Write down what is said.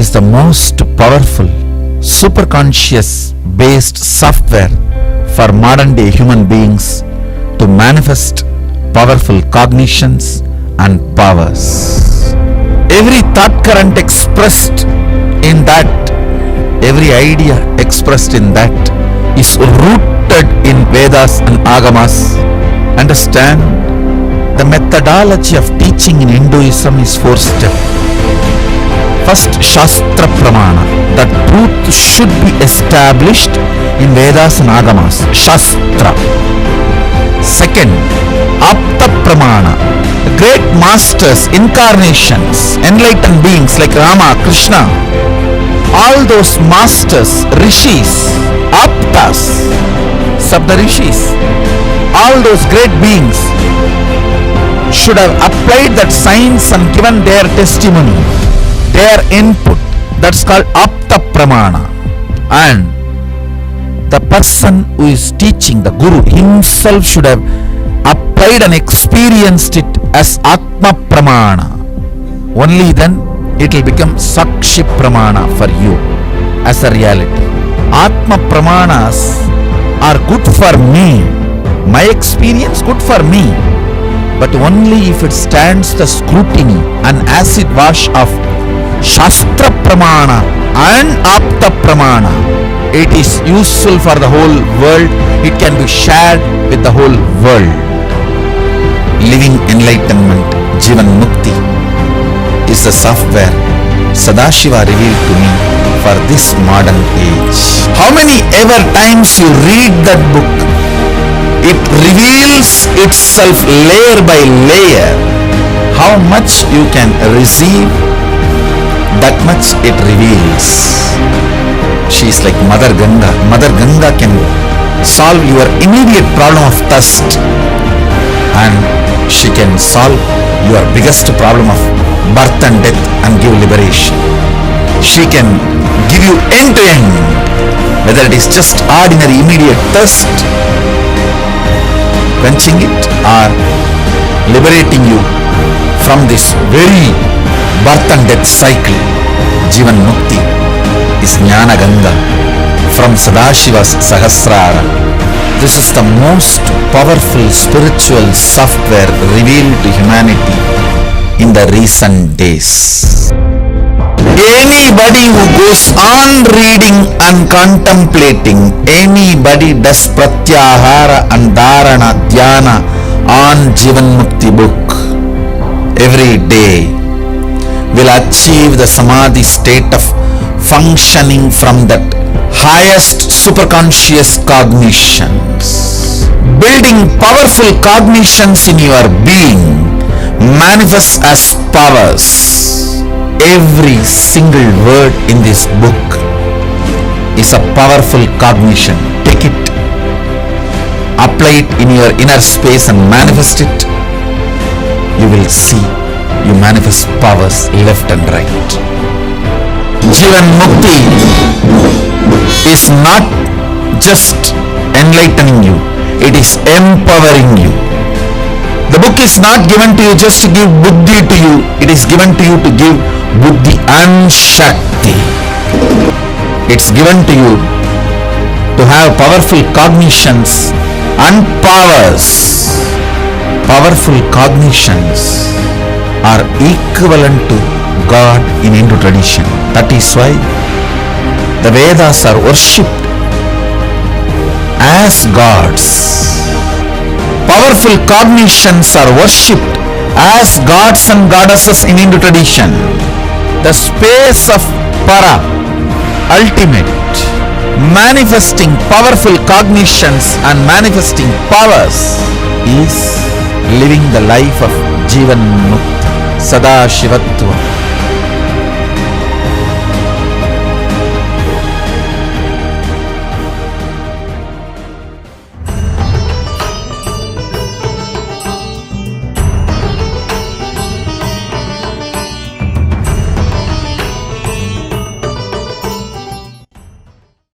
is the most powerful superconscious based software for modern day human beings to manifest powerful cognitions and powers. Every thought current expressed in that, every idea expressed in that is rooted in Vedas and Agamas. Understand, the methodology of teaching in Hinduism is 4-step. First, Shastra Pramana. The truth should be established in Vedas and Agamas. Shastra. Second, Apta Pramana. The great masters, incarnations, enlightened beings like Rama, Krishna, all those masters, rishis, aptas, Saptarishis, all those great beings should have applied that science and given their testimony, their input. That's called Apta Pramana. And the person who is teaching, the Guru himself, should have applied and experienced it as Atma Pramana. Only then it will become Sakshi Pramana for you as a reality. Atma Pramanas are good for me, my experience good for me, but only if it stands the scrutiny and acid wash of Shastra Pramana and Apta Pramana. It is useful for the whole world. It can be shared with the whole world. Living enlightenment, Jivan Mukti, is the software Sadashiva revealed to me for this modern age. How many ever times you read that book, it reveals itself layer by layer. How much you can receive, that much it reveals. She is like Mother Ganga. Mother Ganga can solve your immediate problem of thirst, and she can solve your biggest problem of birth and death and give liberation. She can give you end to end, whether it is just ordinary immediate thirst, quenching it, or liberating you from this very birth and death cycle. Jivan Mukti is Jnana Ganga from Sadashiva's Sahasrara. This is the most powerful spiritual software revealed to humanity in the recent days. Anybody who goes on reading and contemplating, anybody does Pratyahara and Dharana Dhyana on Jivan Mukti book every day will achieve the Samadhi state of functioning from that highest superconscious cognitions. Building powerful cognitions in your being manifests as powers. Every single word in this book is a powerful cognition. Take it, apply it in your inner space and manifest it. You will see you manifest powers left and right. Jivan Mukti is not just enlightening you, it is empowering you. The book is not given to you just to give buddhi to you, it is given to you to give buddhi and shakti. It's given to you to have powerful cognitions and powers. Powerful cognitions are equivalent to God in Hindu tradition. That is why the Vedas are worshipped as gods. Powerful cognitions are worshipped as gods and goddesses in Hindu tradition. The space of para, ultimate, manifesting powerful cognitions and manifesting powers, is living the life of Jivan Mukti, Sada Shivatva.